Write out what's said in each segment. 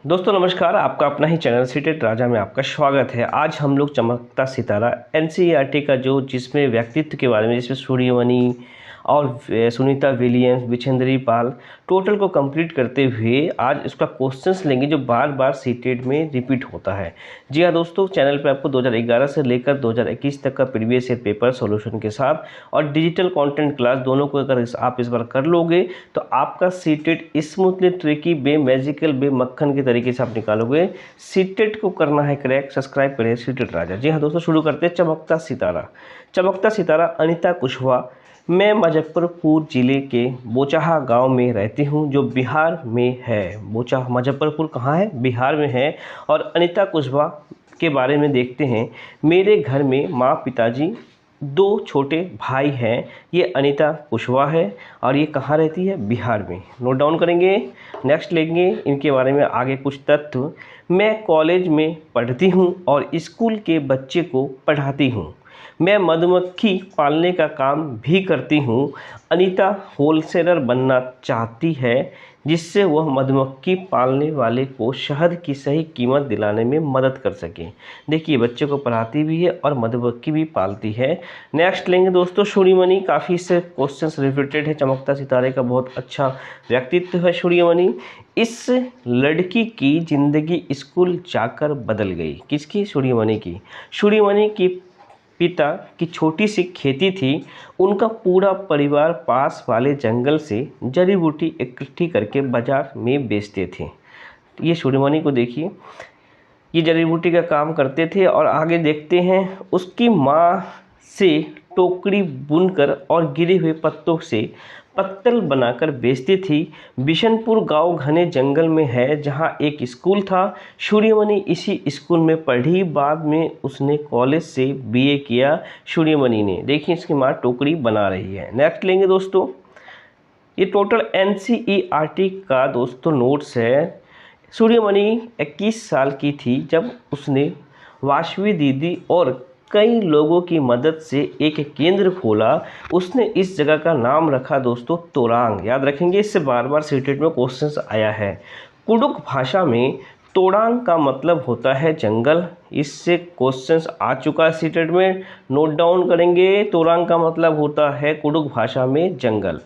दोस्तों नमस्कार, आपका अपना ही चैनल सीटेट राजा में आपका स्वागत है। आज हम लोग चमकता सितारा एनसीईआरटी का जिसमें व्यक्तित्व के बारे में, जिसमें सूर्यमणि और सुनीता विलियम्स, विछेंद्री पाल टोटल को कंप्लीट करते हुए आज इसका क्वेश्चंस लेंगे जो बार बार सीटेट में रिपीट होता है। जी हाँ दोस्तों, चैनल पे आपको 2011 से लेकर 2021 तक का प्रीवियस ईयर पेपर सॉल्यूशन के साथ और डिजिटल कंटेंट क्लास दोनों को अगर आप इस बार कर लोगे तो आपका सीटेट स्मूथली ट्रिकी मैजिकल मक्खन के तरीके से आप निकालोगे। सीटेट को करना है क्रैक, सब्सक्राइब करें सीटेट राजा। जी हाँ दोस्तों, शुरू करते हैं। चमकता सितारा। चमकता सितारा अनीता कुशवाहा। मैं मुजफ्फरपुर ज़िले के बोचाहा गांव में रहती हूं जो बिहार में है। बोचाहा मुजफ्फरपुर कहाँ है? बिहार में है। और अनीता कुशवाहा के बारे में देखते हैं। मेरे घर में माँ, पिताजी, 2 छोटे भाई हैं। ये अनीता कुशवाहा है और ये कहाँ रहती है? बिहार में। नोट डाउन करेंगे। नेक्स्ट लेंगे इनके बारे में आगे कुछ तथ्य। मैं कॉलेज में पढ़ती हूँ और स्कूल के बच्चे को पढ़ाती हूँ। मैं मधुमक्खी पालने का काम भी करती हूँ। अनीता होलसेलर बनना चाहती है जिससे वह मधुमक्खी पालने वाले को शहद की सही कीमत दिलाने में मदद कर सके। देखिए, बच्चे को पढ़ाती भी है और मधुमक्खी भी पालती है। नेक्स्ट लेंगे दोस्तों सूर्यमणि। काफ़ी इससे क्वेश्चंस रिपीटेड है। चमकता सितारे का बहुत अच्छा व्यक्तित्व है सूर्यमणि। इस लड़की की ज़िंदगी स्कूल जाकर बदल गई। किसकी? सूर्यमणि की। सूर्यमणि की पिता की छोटी सी खेती थी। उनका पूरा परिवार पास वाले जंगल से जड़ी बूटी इकट्ठी करके बाजार में बेचते थे। ये सूर्यमणि को देखिए, ये जड़ी बूटी का काम करते थे। और आगे देखते हैं, उसकी माँ से टोकरी बुनकर और गिरे हुए पत्तों से पत्तल बनाकर बेचती थी। बिशनपुर गांव घने जंगल में है जहां एक स्कूल था। सूर्यमणि इसी स्कूल में पढ़ी। बाद में उसने कॉलेज से बीए किया। सूर्यमणि ने, देखिए इसकी माँ टोकरी बना रही है। नेक्स्ट लेंगे दोस्तों, ये टोटल एनसीईआरटी का दोस्तों नोट्स है। सूर्यमणि 21 साल की थी जब उसने वाशवी दीदी और कई लोगों की मदद से एक केंद्र खोला। उसने इस जगह का नाम रखा दोस्तों तोरांग। याद रखेंगे, इससे बार बार सीटेट में क्वेश्चंस आया है। कुडुक भाषा में तोरांग का मतलब होता है जंगल। इससे क्वेश्चंस आ चुका है सीटेट में। नोट डाउन करेंगे। तोरांग का मतलब होता है कुडुक भाषा में जंगल।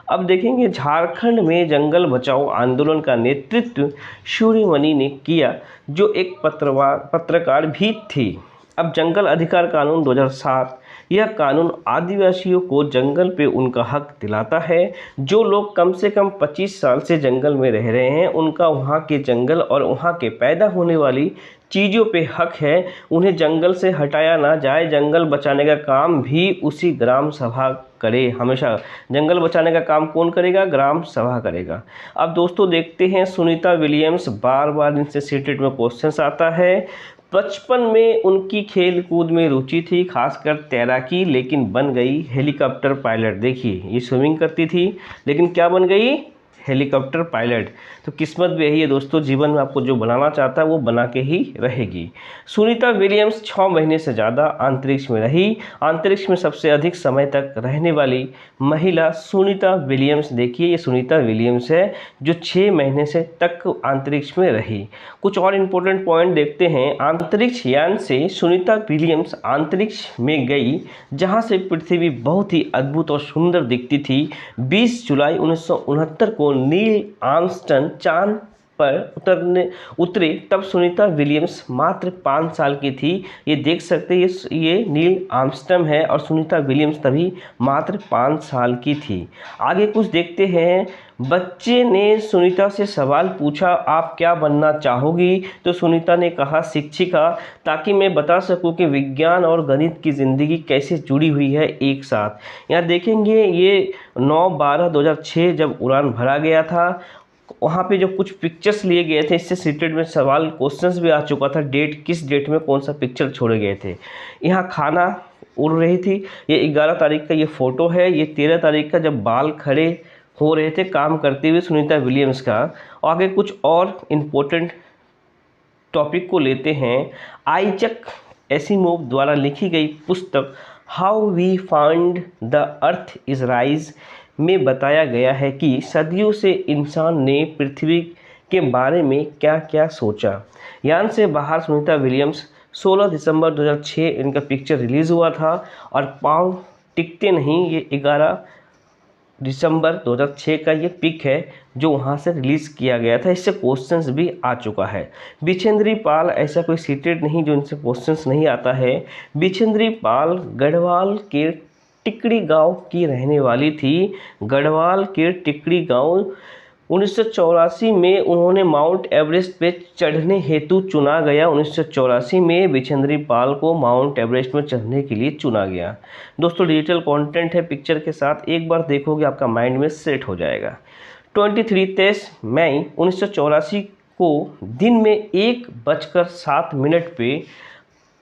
अब देखेंगे, झारखंड में जंगल बचाओ आंदोलन का नेतृत्व सूर्यमणि ने किया जो एक पत्रकार भी थी। अब जंगल अधिकार कानून 2007, यह कानून आदिवासियों को जंगल पे उनका हक दिलाता है। जो लोग कम से कम 25 साल से जंगल में रह रहे हैं उनका वहाँ के जंगल और वहाँ के पैदा होने वाली चीज़ों पे हक है। उन्हें जंगल से हटाया ना जाए। जंगल बचाने का काम भी उसी ग्राम सभा करे। हमेशा जंगल बचाने का काम कौन करेगा? ग्राम सभा करेगा। अब दोस्तों देखते हैं सुनीता विलियम्स। बार बार इनसे सीटेट में क्वेश्चंस आता है। बचपन में उनकी खेल कूद में रुचि थी, खासकर तैराकी, लेकिन बन गई हेलीकॉप्टर पायलट। देखिए, ये स्विमिंग करती थी लेकिन क्या बन गई? Helicopter pilot. तो किस्मत भी यही है दोस्तों, जीवन में आपको जो बनाना चाहता है वो बना के ही रहेगी। सुनीता विलियम्स 6 महीने से ज़्यादा अंतरिक्ष में रही। अंतरिक्ष में सबसे अधिक समय तक रहने वाली महिला सुनीता विलियम्स। देखिए, ये सुनीता विलियम्स है जो 6 महीने से तक अंतरिक्ष में रही। कुछ और इम्पोर्टेंट पॉइंट देखते हैं। अंतरिक्ष यान से सुनीता विलियम्स अंतरिक्ष में गई जहां से पृथ्वी बहुत ही अद्भुत और सुंदर दिखती थी। 20 जुलाई 1969 को नील आर्मस्ट्रांग चांद पर उतरे। तब सुनीता विलियम्स मात्र 5 साल की थी। ये देख सकते हैं, ये नील आर्मस्ट्रांग है और सुनीता विलियम्स तभी मात्र 5 साल की थी। आगे कुछ देखते हैं। बच्चे ने सुनीता से सवाल पूछा, आप क्या बनना चाहोगी? तो सुनीता ने कहा, शिक्षिका, ताकि मैं बता सकूं कि विज्ञान और गणित की ज़िंदगी कैसे जुड़ी हुई है एक साथ। यहाँ देखेंगे, ये 9/12/2006 जब उड़ान भरा गया था, वहाँ पे जो कुछ पिक्चर्स लिए गए थे, इससे सीटेट में सवाल क्वेश्चंस भी आ चुका था। डेट, किस डेट में कौन सा पिक्चर छोड़े गए थे। यहाँ खाना उड़ रही थी। ये 11 तारीख का ये फ़ोटो है। ये 13 तारीख का जब बाल खड़े हो रहे थे काम करते हुए सुनीता विलियम्स का। आगे कुछ और इम्पोर्टेंट टॉपिक को लेते हैं। आइजक एसिमोव द्वारा लिखी गई पुस्तक how we found the earth is rise में बताया गया है कि सदियों से इंसान ने पृथ्वी के बारे में क्या क्या सोचा। यान से बाहर सुनीता विलियम्स 16 दिसंबर 2006 इनका पिक्चर रिलीज़ हुआ था और पाँव टिकते नहीं, ये 11 दिसंबर 2006 का ये पिक है जो वहाँ से रिलीज़ किया गया था। इससे क्वेश्चंस भी आ चुका है। बिछेंद्री पाल ऐसा कोई सीटेड नहीं जो इनसे क्वेश्चंस नहीं आता है। बिछेंद्री पाल गढ़वाल के टिकड़ी गांव की रहने वाली थी। गढ़वाल के टिकड़ी गांव 1984 में उन्होंने माउंट एवरेस्ट पे चढ़ने हेतु चुना गया। 1984 में बिछेंद्री पाल को माउंट एवरेस्ट में चढ़ने के लिए चुना गया। दोस्तों डिजिटल कंटेंट है पिक्चर के साथ, एक बार देखोगे आपका माइंड में सेट हो जाएगा। 23 मई 1984 को दिन में 1:07 पे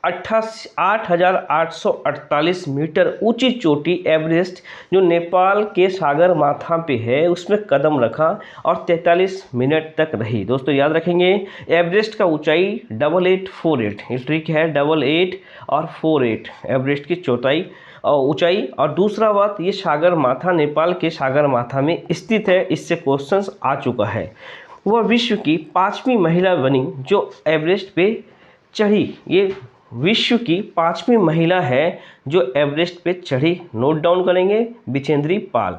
8,848 मीटर ऊंची चोटी एवरेस्ट जो नेपाल के सागर माथा पे है उसमें कदम रखा और 43 मिनट तक रही। दोस्तों याद रखेंगे एवरेस्ट का ऊंचाई 8848, ये ट्रिक है 88 और 48 एवरेस्ट की चौथाई ऊंचाई। और दूसरा बात ये सागर माथा नेपाल के सागर माथा में स्थित है, इससे क्वेश्चंस आ चुका है। वह विश्व की 5वीं महिला बनी जो एवरेस्ट पे चढ़ी। ये विश्व की 5वीं महिला है जो एवरेस्ट पे चढ़ी। नोट डाउन करेंगे बिछेंद्री पाल।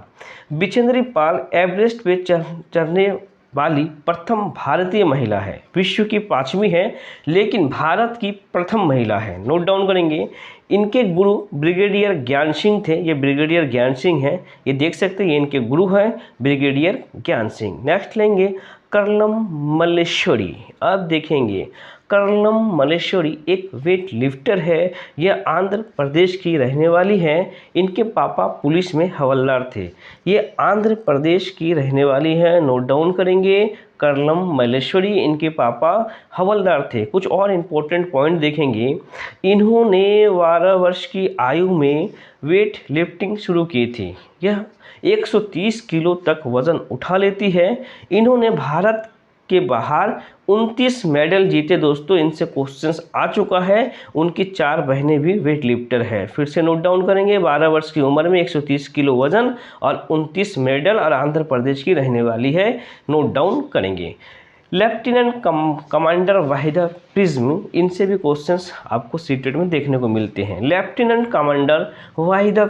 बिछेंद्री पाल एवरेस्ट पे चढ़ने वाली प्रथम भारतीय महिला है। विश्व की 5वीं है लेकिन भारत की प्रथम महिला है। नोट डाउन करेंगे। इनके गुरु ब्रिगेडियर ज्ञान सिंह थे। ये ब्रिगेडियर ज्ञान सिंह हैं, ये देख सकते हैं, ये इनके गुरु हैं ब्रिगेडियर ज्ञान सिंह। नेक्स्ट लेंगे कर्णम मल्लेश्वरी। अब देखेंगे कर्णम मल्लेश्वरी एक वेट लिफ्टर है। यह आंध्र प्रदेश की रहने वाली है। इनके पापा पुलिस में हवलदार थे। ये आंध्र प्रदेश की रहने वाली है। नोट डाउन करेंगे कर्णम मल्लेश्वरी, इनके पापा हवलदार थे। कुछ और इम्पोर्टेंट पॉइंट देखेंगे। इन्होंने 12 वर्ष की आयु में वेट लिफ्टिंग शुरू की थी। यह 130 किलो तक वज़न उठा लेती है। इन्होंने भारत के बाहर 29 मेडल जीते। दोस्तों इनसे क्वेश्चंस आ चुका है। उनकी 4 बहनें भी वेट लिफ्टर है। फिर से नोट डाउन करेंगे। 12 वर्ष की उम्र में 130 किलो वजन और 29 मेडल और आंध्र प्रदेश की रहने वाली है। नोट डाउन करेंगे। लेफ्टिनेंट कमांडर वाहिदा प्रिज्म, इनसे भी क्वेश्चंस आपको सीटेड में देखने को मिलते हैं। लेफ्टिनेंट कमांडर वाहिदा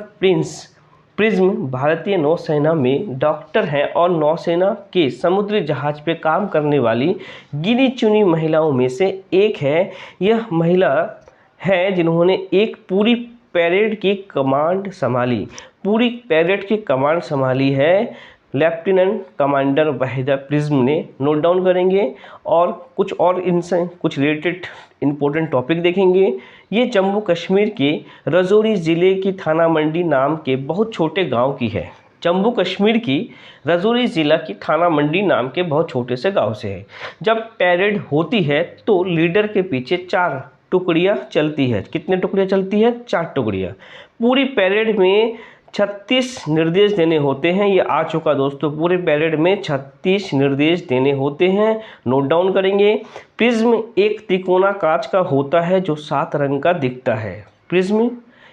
प्रिज्म भारतीय नौसेना में डॉक्टर हैं और नौसेना के समुद्री जहाज पे काम करने वाली गिनी चुनी महिलाओं में से एक है। यह महिला है जिन्होंने एक पूरी पैरेड की कमांड संभाली। पूरी पैरेड की कमांड संभाली है लेफ्टिनेंट कमांडर वाहिदा प्रिज्म ने। नोट डाउन करेंगे और कुछ और इनसे कुछ रिलेटेड इंपॉर्टेंट टॉपिक देखेंगे। ये जम्मू कश्मीर के राजौरी ज़िले की थाना मंडी नाम के बहुत छोटे गांव की है। जम्मू कश्मीर की राजौरी ज़िला की थाना मंडी नाम के बहुत छोटे से गांव से है। जब पैरेड होती है तो लीडर के पीछे 4 टुकड़ियाँ चलती है। कितने टुकड़ियाँ चलती है? 4 टुकड़ियाँ। पूरी पैरेड में 36 निर्देश देने होते हैं। ये आ चुका दोस्तों। पूरे पैरेड में 36 निर्देश देने होते हैं। नोट डाउन करेंगे। प्रिज्म एक त्रिकोणा कांच का होता है जो 7 रंग का दिखता है। प्रिज्म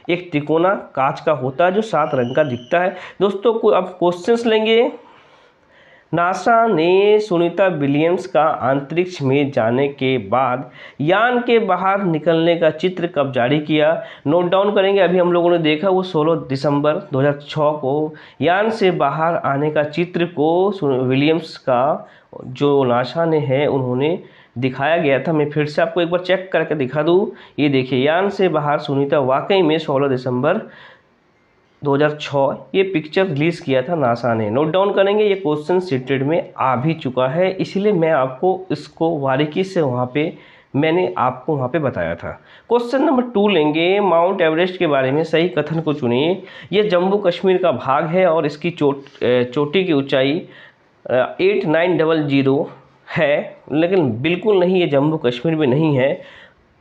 एक त्रिकोणा कांच का होता है जो 7 रंग का दिखता है। दोस्तों को अब क्वेश्चंस लेंगे। नासा ने सुनीता विलियम्स का अंतरिक्ष में जाने के बाद यान के बाहर निकलने का चित्र कब जारी किया? नोट डाउन करेंगे। अभी हम लोगों ने देखा वो 16 दिसंबर 2006 को यान से बाहर आने का चित्र को विलियम्स का जो नासा ने है उन्होंने दिखाया गया था। मैं फिर से आपको एक बार चेक करके दिखा दूँ। ये देखिए यान से बाहर सुनीता वाकई में 16 दिसंबर 2006 ये पिक्चर रिलीज़ किया था नासा ने। नोट डाउन करेंगे। ये क्वेश्चन सीटेड में आ भी चुका है, इसलिए मैं आपको इसको बारीकी से मैंने आपको वहाँ पे बताया था। क्वेश्चन नंबर 2 लेंगे। माउंट एवरेस्ट के बारे में सही कथन को चुनिए। ये जम्मू कश्मीर का भाग है और इसकी चोटी की ऊंचाई 8900 है, लेकिन बिल्कुल नहीं, ये जम्मू कश्मीर में नहीं है।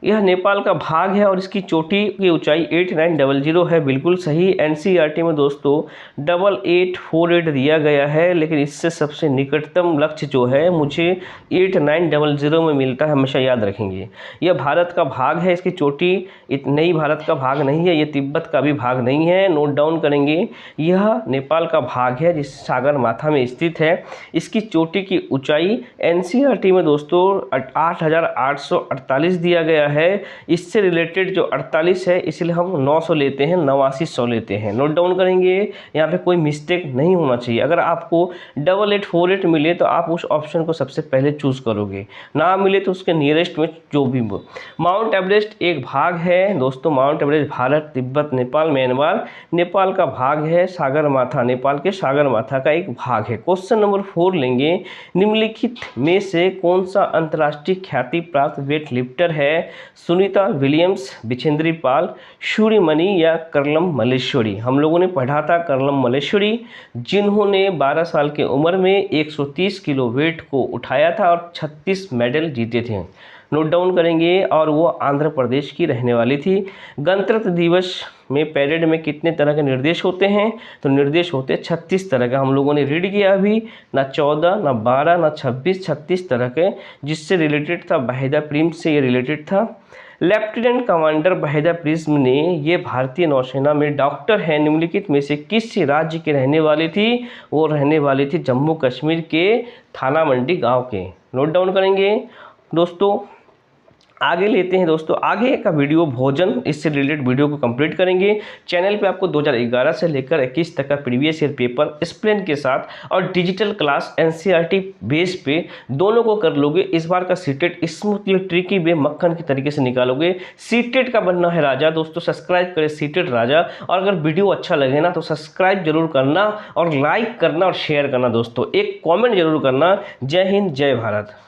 यह नेपाल का भाग है और इसकी चोटी की ऊंचाई 8900 है। बिल्कुल सही। एनसीईआरटी में दोस्तों 8848 दिया गया है, लेकिन इससे सबसे निकटतम लक्ष्य जो है मुझे 8900 में मिलता है, हमेशा याद रखेंगे। यह भारत का भाग है, इसकी चोटी इतने ही भारत का भाग नहीं है, ये तिब्बत का भी भाग नहीं है, नोट डाउन करेंगे। यह नेपाल का भाग है जिस सागर माथा में स्थित है। इसकी चोटी की ऊंचाई एनसीईआरटी में दोस्तों 8848 दिया गया है। इससे रिलेटेड जो 48 है इसलिए हम 900 लेते हैं, 8900 लेते हैं। नोट डाउन करेंगे, यहाँ पे कोई मिस्टेक नहीं होना चाहिए। अगर आपको 8848 मिले तो आप उस ऑप्शन को सबसे पहले चूज करोगे, ना मिले तो उसके नियरेस्ट में जो भी। माउंट एवरेस्ट एक भाग है दोस्तों। Mount Everest Bharat, Tibet, Nepal, Myanmar Nepal का भाग है। सागर माथा नेपाल के सागर माथा का एक भाग है। क्वेश्चन नंबर 4 लेंगे। निम्नलिखित में से कौन सा अंतर्राष्ट्रीय ख्याति प्राप्त वेट लिफ्टर है? सुनीता विलियम्स, बिछेंद्री पाल, सूर्यमणि या कर्लम मल्लेश्वरी? हम लोगों ने पढ़ा था कर्लम मल्लेश्वरी, जिन्होंने 12 साल की उम्र में 130 किलो वेट को उठाया था और 36 मेडल जीते थे। नोट डाउन करेंगे। और वो आंध्र प्रदेश की रहने वाली थी। गणतंत्र दिवस में पैरेड में कितने तरह के निर्देश होते हैं? तो निर्देश होते 36 तरह का। हम लोगों ने रीड किया अभी, ना 14, ना 12, ना 26, 36 तरह के, जिससे रिलेटेड था वाहिदा प्रिंस से ये रिलेटेड था। लेफ्टिनेंट कमांडर वाहिदा प्रिज्म ने ये भारतीय नौसेना में डॉक्टर है, निम्नलिखित में से किस राज्य के रहने वाली थी? वो रहने वाली थी जम्मू कश्मीर के थाना मंडी गांव के। नोट डाउन करेंगे दोस्तों। आगे लेते हैं दोस्तों, आगे का वीडियो भोजन, इससे रिलेटेड वीडियो को कंप्लीट करेंगे। चैनल पे आपको 2011 से लेकर 21 तक का प्रीवियस ईयर पेपर एक्सप्लेन के साथ और डिजिटल क्लास एनसीईआरटी बेस पे दोनों को कर लोगे। इस बार का सीटेट स्मूथली ट्रिकी वे मक्खन की तरीके से निकालोगे। सीटेट का बनना है राजा दोस्तों, सब्सक्राइब करें सीटेट राजा। और अगर वीडियो अच्छा लगे ना तो सब्सक्राइब जरूर करना और लाइक करना और शेयर करना दोस्तों। एक कॉमेंट जरूर करना। जय हिंद, जय भारत।